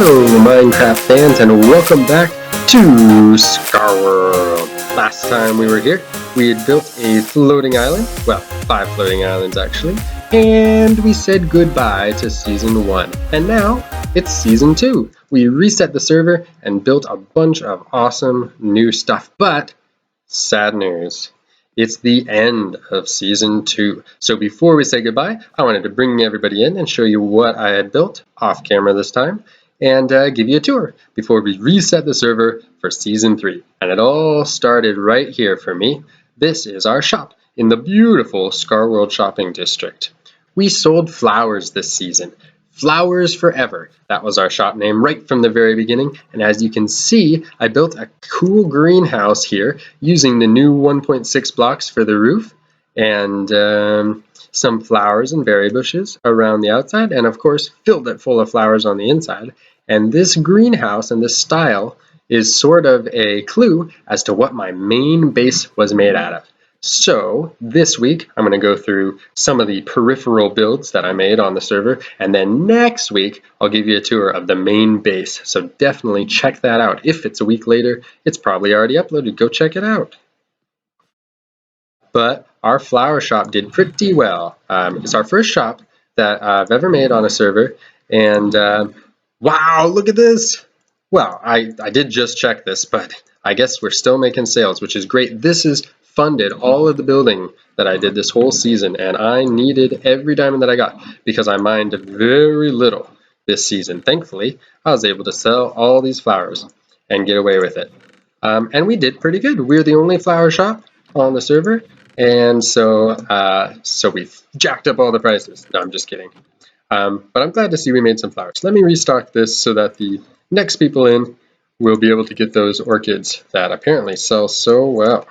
Hello Minecraft fans and welcome back to Scarworld. Last time we were here, we had built a floating island, well, 5 floating islands actually, and we said goodbye to Season 1. And now, it's Season 2. We reset the server and built a bunch of awesome new stuff, but sad news. It's the end of Season 2. So before we say goodbye, I wanted to bring everybody in and show you what I had built, off camera this time, and give you a tour before we reset the server for Season 3. And it all started right here for me. This is our shop in the beautiful Scarworld shopping district. We sold flowers this season. Flowers Forever. That was our shop name right from the very beginning, and as you can see, I built a cool greenhouse here using the new 1.6 blocks for the roof and some flowers and berry bushes around the outside, and of course filled it full of flowers on the inside. And this greenhouse and this style is sort of a clue as to what my main base was made out of. So this week I'm going to go through some of the peripheral builds that I made on the server, and then next week I'll give you a tour of the main base. So definitely check that out. If it's a week later, it's probably already uploaded. Go check it out. But our flower shop did pretty well. It's our first shop that I've ever made on a server, and wow, look at this! Well, I did just check this, but I guess we're still making sales, which is great. This is funded all of the building that I did this whole season, and I needed every diamond that I got because I mined very little this season. Thankfully, I was able to sell all these flowers and get away with it. And we did pretty good. We're the only flower shop on the server, and so we've jacked up all the prices. No, I'm just kidding. But I'm glad to see we made some flowers. Let me restock this so that the next people in will be able to get those orchids that apparently sell so well.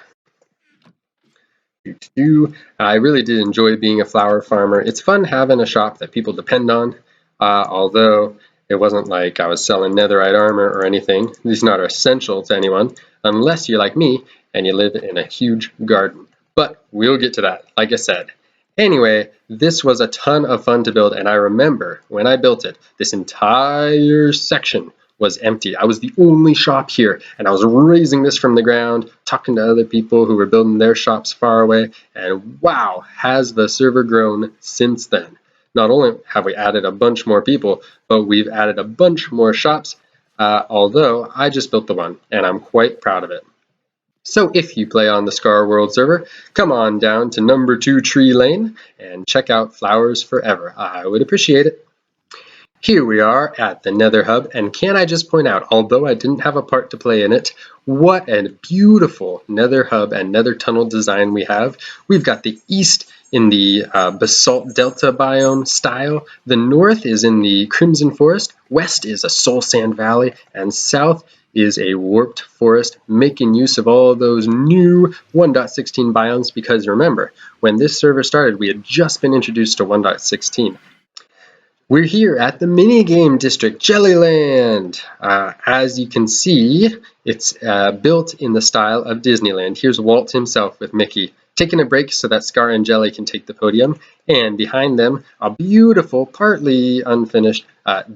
I really did enjoy being a flower farmer. It's fun having a shop that people depend on, although it wasn't like I was selling netherite armor or anything. These are not essential to anyone, unless you're like me and you live in a huge garden. But we'll get to that, like I said. Anyway, this was a ton of fun to build, and I remember when I built it, this entire section was empty. I was the only shop here, and I was raising this from the ground, talking to other people who were building their shops far away, and wow, has the server grown since then. Not only have we added a bunch more people, but we've added a bunch more shops, although I just built the one, and I'm quite proud of it. So if you play on the Scarworld server, come on down to number 2 Tree Lane and check out Flowers Forever. I would appreciate it. Here we are at the Nether Hub, and can I just point out, although I didn't have a part to play in it, what a beautiful Nether Hub and Nether Tunnel design we have. We've got the east in the Basalt Delta biome style, the north is in the Crimson Forest, west is a Soul Sand Valley, and south is a warped forest, making use of all those new 1.16 biomes, because remember, when this server started, we had just been introduced to 1.16. We're here at the minigame district, Jellyland. As you can see, it's built in the style of Disneyland. Here's Walt himself with Mickey taking a break so that Scar and Jelly can take the podium, and behind them a beautiful, partly unfinished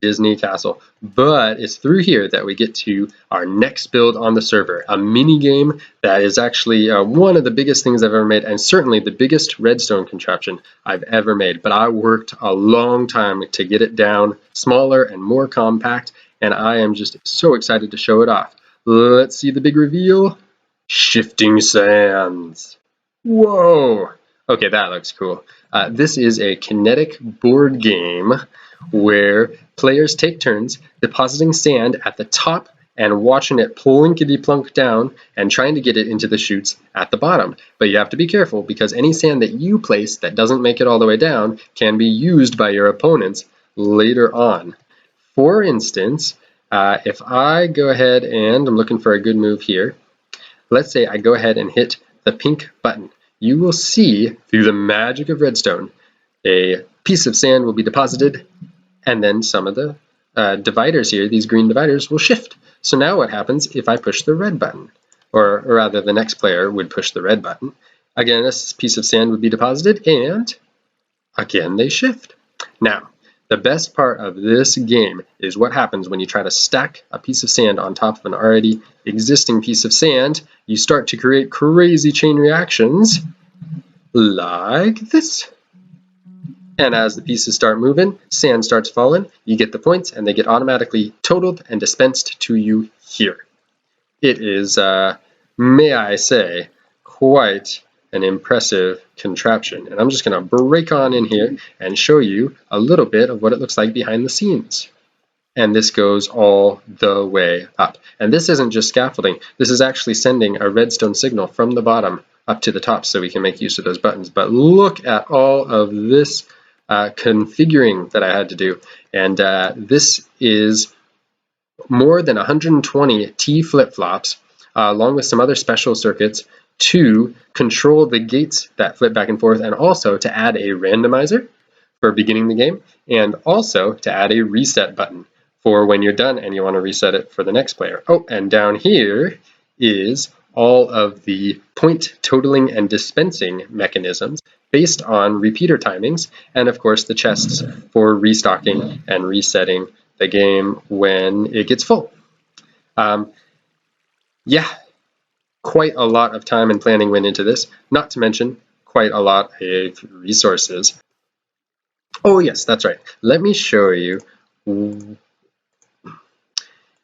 Disney castle. But it's through here that we get to our next build on the server, a mini game that is actually one of the biggest things I've ever made, and certainly the biggest redstone contraption I've ever made. But I worked a long time to get it down smaller and more compact, and I am just so excited to show it off. Let's see the big reveal. Shifting Sands. Whoa! Okay, that looks cool. This is a kinetic board game where players take turns depositing sand at the top and watching it plinkety-plunk down and trying to get it into the chutes at the bottom. But you have to be careful because any sand that you place that doesn't make it all the way down can be used by your opponents later on. For instance, if I go ahead and I'm looking for a good move here, let's say I go ahead and hit the pink button. You will see, through the magic of redstone, a piece of sand will be deposited, and then some of the dividers here, these green dividers, will shift. So now what happens if I push the red button? Or rather, the next player would push the red button. Again, this piece of sand would be deposited, and again, they shift. Now, The best part of this game is what happens when you try to stack a piece of sand on top of an already existing piece of sand. You start to create crazy chain reactions like this. And as the pieces start moving, sand starts falling, you get the points, and they get automatically totaled and dispensed to you here. It is, may I say, quite an impressive contraption. And I'm just going to break on in here and show you a little bit of what it looks like behind the scenes. And this goes all the way up. And this isn't just scaffolding. This is actually sending a redstone signal from the bottom up to the top so we can make use of those buttons. But look at all of this configuring that I had to do. And this is more than 120 T flip-flops along with some other special circuits to control the gates that flip back and forth, and also to add a randomizer for beginning the game, and also to add a reset button for when you're done and you want to reset it for the next player. Oh, and down here is all of the point totaling and dispensing mechanisms based on repeater timings, and of course the chests for restocking and resetting the game when it gets full. Yeah, quite a lot of time and planning went into this, not to mention quite a lot of resources. Oh yes, that's right. Let me show you.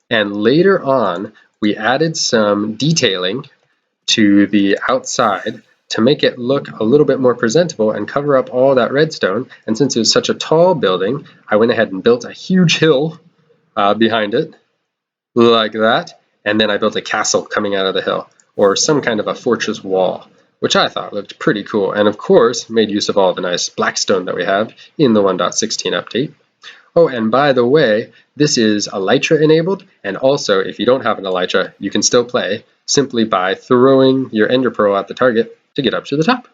And later on, we added some detailing to the outside to make it look a little bit more presentable and cover up all that redstone. And since it was such a tall building, I went ahead and built a huge hill behind it, like that. And then I built a castle coming out of the hill, or some kind of a fortress wall, which I thought looked pretty cool. And of course, made use of all the nice blackstone that we have in the 1.16 update. Oh, and by the way, this is Elytra enabled, and also if you don't have an Elytra, you can still play simply by throwing your Ender Pearl at the target to get up to the top.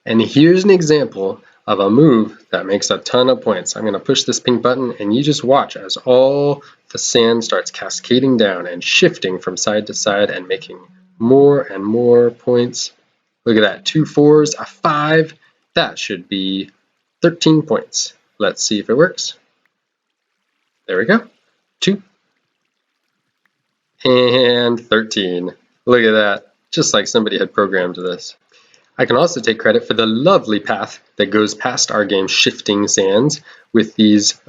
And here's an example of a move that makes a ton of points. I'm going to push this pink button, and you just watch as all the sand starts cascading down and shifting from side to side and making more and more points. Look at that, 2 4s, a 5. That should be 13 points. Let's see if it works. There we go. 2 and 13. Look at that. Just like somebody had programmed this. I can also take credit for the lovely path that goes past our game Shifting Sands with these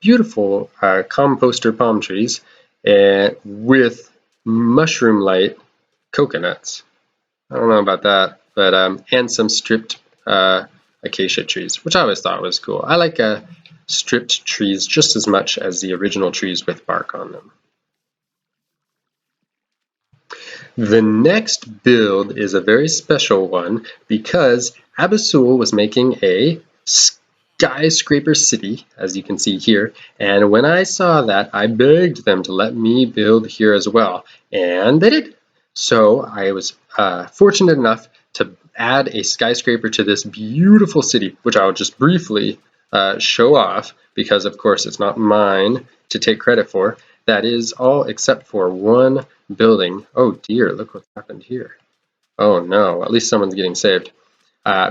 beautiful composter palm trees with mushroom light coconuts. I don't know about that, but and some stripped acacia trees, which I always thought was cool. I like stripped trees just as much as the original trees with bark on them. The next build is a very special one because Abyssal was making a skyscraper city, as you can see here, and when I saw that, I begged them to let me build here as well, and they did. So I was fortunate enough to add a skyscraper to this beautiful city, which I'll just briefly show off because of course it's not mine to take credit for. That is all except for one building. Oh dear, look what's happened here. Oh no, at least someone's getting saved.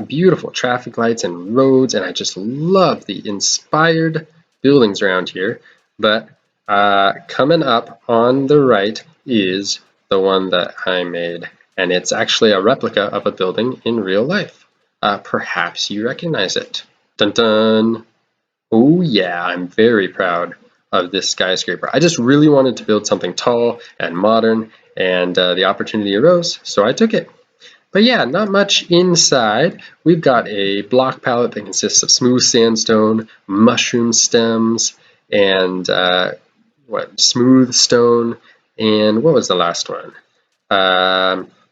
Beautiful traffic lights and roads, and I just love the inspired buildings around here. But coming up on the right is the one that I made, and it's actually a replica of a building in real life. Perhaps you recognize it. Dun dun! Oh yeah, I'm very proud of this skyscraper. I just really wanted to build something tall and modern, and the opportunity arose, so I took it. But yeah, not much inside. We've got a block palette that consists of smooth sandstone, mushroom stems, and smooth stone, and what was the last one?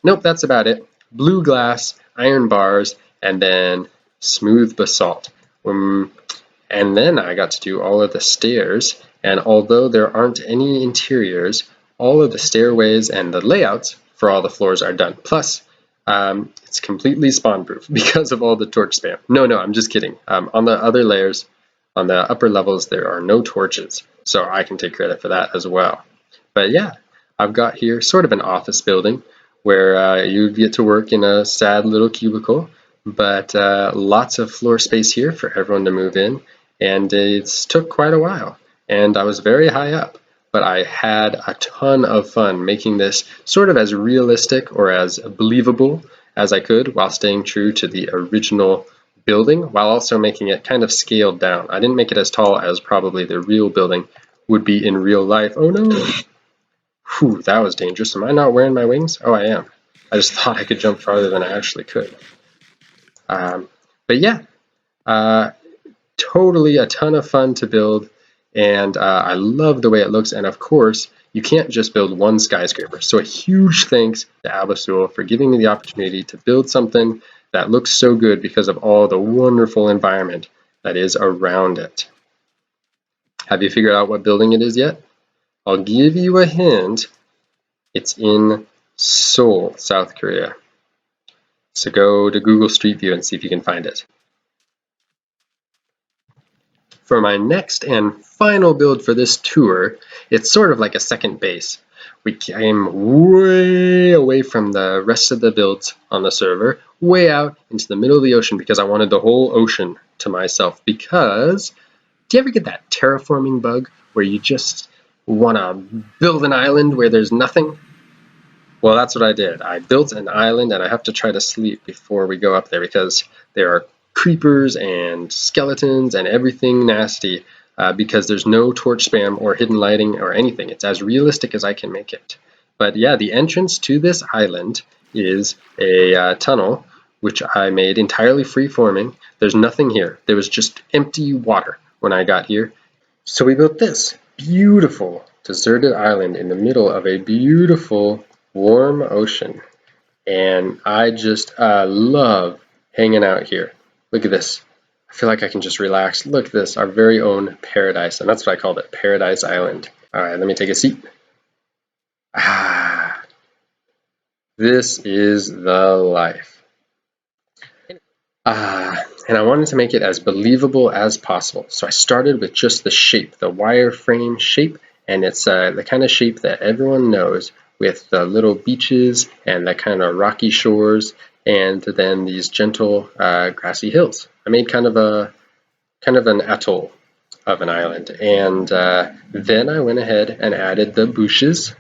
Nope, that's about it. Blue glass, iron bars, and then smooth basalt. And then I got to do all of the stairs, and although there aren't any interiors, all of the stairways and the layouts for all the floors are done. Plus, it's completely spawn-proof because of all the torch spam. No, I'm just kidding. On the other layers, on the upper levels, there are no torches, so I can take credit for that as well. But yeah, I've got here sort of an office building where you get to work in a sad little cubicle, but lots of floor space here for everyone to move in. and it took quite a while, and I was very high up. But I had a ton of fun making this sort of as realistic or as believable as I could while staying true to the original building, while also making it kind of scaled down. I didn't make it as tall as probably the real building would be in real life. Oh no! Whew, that was dangerous. Am I not wearing my wings? Oh, I am. I just thought I could jump farther than I actually could. Um, but yeah, uh, totally a ton of fun to build, and I love the way it looks. And of course, you can't just build one skyscraper. So a huge thanks to Abasul for giving me the opportunity to build something that looks so good because of all the wonderful environment that is around it. Have you figured out what building it is yet? I'll give you a hint. It's in Seoul, South Korea. So go to Google Street View and see if you can find it. For my next and final build for this tour, it's sort of like a second base. We came way away from the rest of the builds on the server, way out into the middle of the ocean because I wanted the whole ocean to myself. Because, do you ever get that terraforming bug where you just want to build an island where there's nothing? Well, that's what I did. I built an island, and I have to try to sleep before we go up there because there are creepers and skeletons and everything nasty because there's no torch spam or hidden lighting or anything. It's as realistic as I can make it. But yeah, the entrance to this island is a tunnel which I made entirely free-forming. There's nothing here. There was just empty water when I got here. So we built this beautiful deserted island in the middle of a beautiful warm ocean, and I just love hanging out here. Look at this. I feel like I can just relax. Look at this, our very own paradise, and that's what I called it, Paradise Island. All right, let me take a seat. Ah, this is the life. And I wanted to make it as believable as possible. So I started with just the shape, the wireframe shape, and it's the kind of shape that everyone knows with the little beaches and the kind of rocky shores and then these gentle grassy hills. I made kind of an atoll of an island, and then I went ahead and added the bushes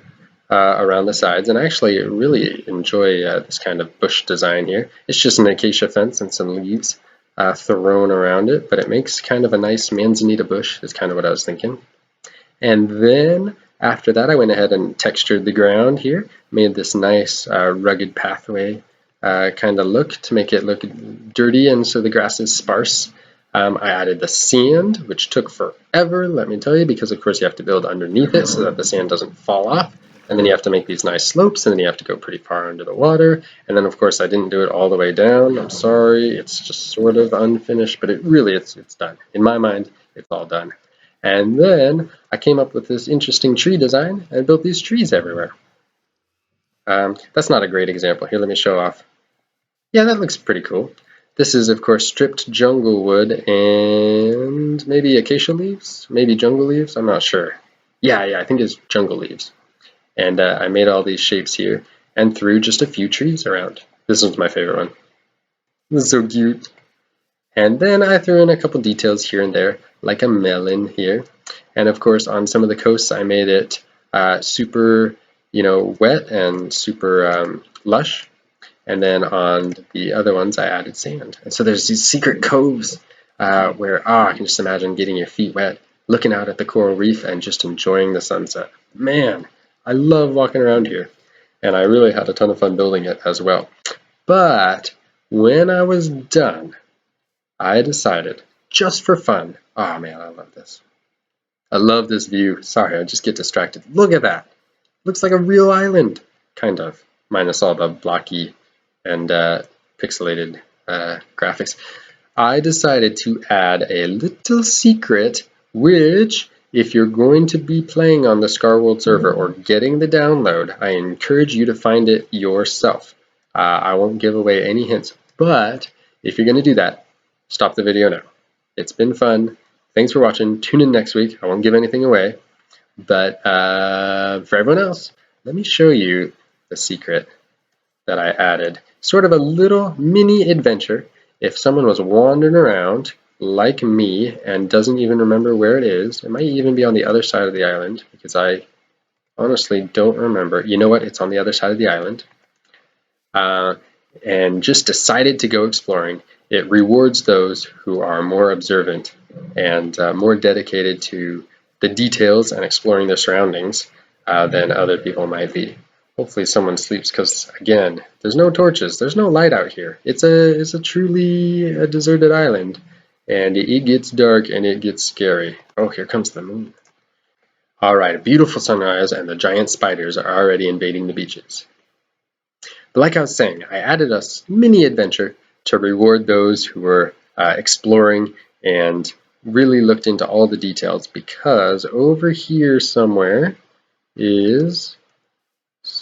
around the sides, and I actually really enjoy this kind of bush design here. It's just an acacia fence and some leaves thrown around it, but it makes kind of a nice manzanita bush is kind of what I was thinking. And then after that I went ahead and textured the ground here, made this nice rugged pathway kind of look to make it look dirty and so the grass is sparse. I added the sand, which took forever, let me tell you, because of course you have to build underneath it so that the sand doesn't fall off. And then you have to make these nice slopes, and then you have to go pretty far under the water. And then of course I didn't do it all the way down. I'm sorry, it's just sort of unfinished, but it's done. In my mind, it's all done. And then I came up with this interesting tree design and built these trees everywhere. That's not a great example. Here, let me show off. Yeah, that looks pretty cool. This is, of course, stripped jungle wood and maybe acacia leaves? Maybe jungle leaves? I'm not sure. Yeah, I think it's jungle leaves. And I made all these shapes here and threw just a few trees around. This one's my favorite one. This is so cute. And then I threw in a couple details here and there, like a melon here. And of course, on some of the coasts, I made it super, wet and super lush. And then on the other ones, I added sand. And so there's these secret coves where, I can just imagine getting your feet wet, looking out at the coral reef and just enjoying the sunset. Man, I love walking around here. And I really had a ton of fun building it as well. But when I was done, I decided, just for fun, oh man, I love this. I love this view. Sorry, I just get distracted. Look at that. Looks like a real island, kind of, minus all the blocky and pixelated graphics. I decided to add a little secret, which, if you're going to be playing on the Scarworld server or getting the download, I encourage you to find it yourself. I won't give away any hints, but if you're going to do that, stop the video now. It's been fun. Thanks for watching. Tune in next week. I won't give anything away. But for everyone else, let me show you the secret that I added. Sort of a little mini adventure. If someone was wandering around like me and doesn't even remember where it is. It might even be on the other side of the island because I honestly don't remember. You know what? It's on the other side of the island. And just decided to go exploring. It rewards those who are more observant and more dedicated to the details and exploring their surroundings than other people might be. Hopefully someone sleeps because, again, there's no torches, there's no light out here. It's a truly a deserted island, and it gets dark and it gets scary. Oh, here comes the moon. All right, a beautiful sunrise, and the giant spiders are already invading the beaches. But like I was saying, I added a mini adventure to reward those who were exploring and really looked into all the details, because over here somewhere is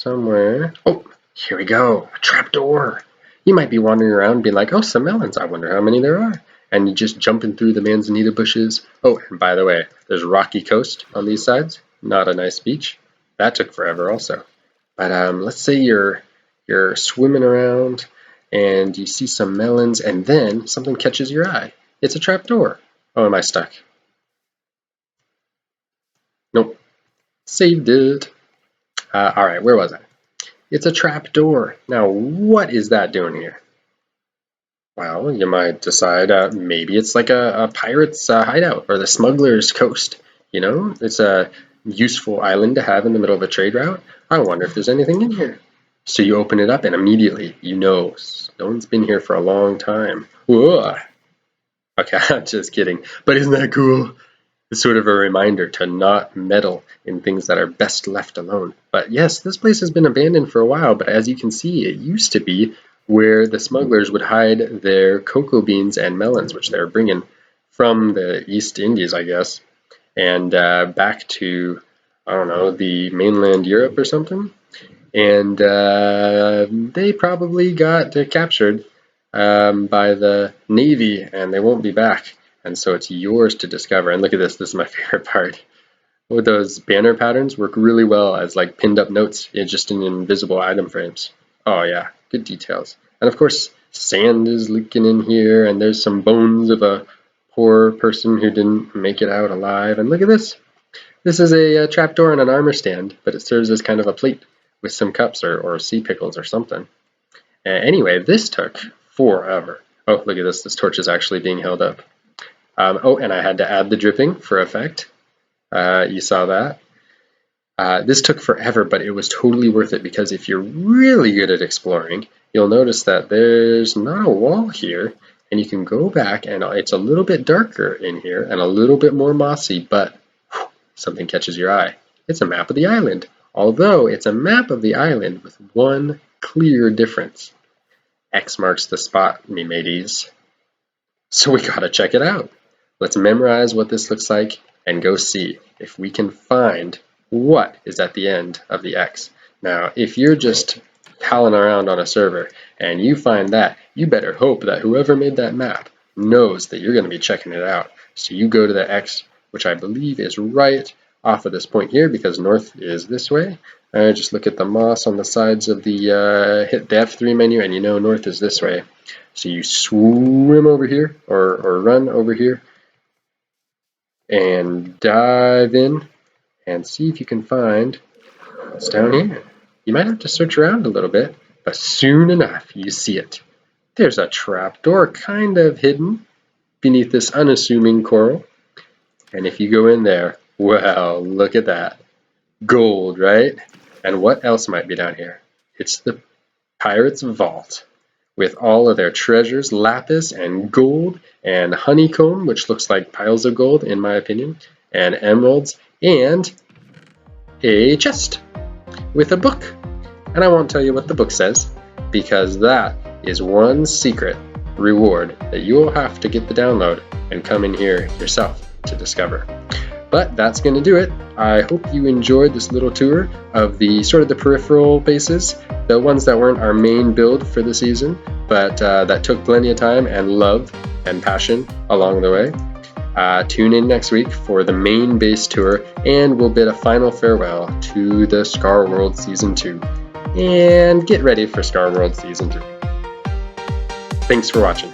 oh, here we go, a trapdoor. You might be wandering around being like, oh, some melons, I wonder how many there are. And you're just jumping through the manzanita bushes. Oh, and by the way, there's a rocky coast on these sides. Not a nice beach. That took forever also. But let's say you're swimming around and you see some melons and then something catches your eye. It's a trapdoor. Oh, am I stuck? Nope. Saved it. All right, where was I? It's a trapdoor. Now, what is that doing here? Well, you might decide maybe it's like a pirate's hideout or the smuggler's coast. You know, it's a useful island to have in the middle of a trade route. I wonder if there's anything in here. So you open it up and immediately you know no one's been here for a long time. Whoa. Okay, I'm just kidding. But isn't that cool? It's sort of a reminder to not meddle in things that are best left alone. But yes, this place has been abandoned for a while, but as you can see, it used to be where the smugglers would hide their cocoa beans and melons, which they were bringing from the East Indies, I guess, and back to, I don't know, the mainland Europe or something. And they probably got captured by the Navy, and they won't be back. And so it's yours to discover. And look at this. This is my favorite part. With those banner patterns work really well as like pinned up notes just in invisible item frames. Oh yeah, good details. And of course, sand is leaking in here, and there's some bones of a poor person who didn't make it out alive. And look at this. This is a trapdoor and an armor stand, but it serves as kind of a plate with some cups or sea pickles or something. Anyway, this took forever. Oh, look at this. This torch is actually being held up. Oh, and I had to add the dripping for effect. You saw that. This took forever, but it was totally worth it because if you're really good at exploring, you'll notice that there's not a wall here, and you can go back and it's a little bit darker in here and a little bit more mossy, but something catches your eye. It's a map of the island, although it's a map of the island with one clear difference. X marks the spot, me mateys. So we gotta check it out. Let's memorize what this looks like and go see if we can find what is at the end of the X. Now, if you're just palling around on a server and you find that, you better hope that whoever made that map knows that you're going to be checking it out. So you go to the X, which I believe is right off of this point here because north is this way. Just look at the moss on the sides of the, hit the F3 menu and you know north is this way. So you swim over here or run over here and dive in and see if you can find what's down here. You might have to search around a little bit, but soon enough you see it. There's a trapdoor kind of hidden beneath this unassuming coral. And if you go in there, well, look at that. Gold, right? And what else might be down here? It's the pirate's vault with all of their treasures, lapis and gold and honeycomb, which looks like piles of gold in my opinion, and emeralds, and a chest with a book. And I won't tell you what the book says because that is one secret reward that you will have to get the download and come in here yourself to discover. But that's going to do it. I hope you enjoyed this little tour of the sort of the peripheral bases, the ones that weren't our main build for the season, but that took plenty of time and love and passion along the way. Tune in next week for the main base tour, and we'll bid a final farewell to the Scarworld Season 2. And get ready for Scarworld Season 3. Thanks for watching.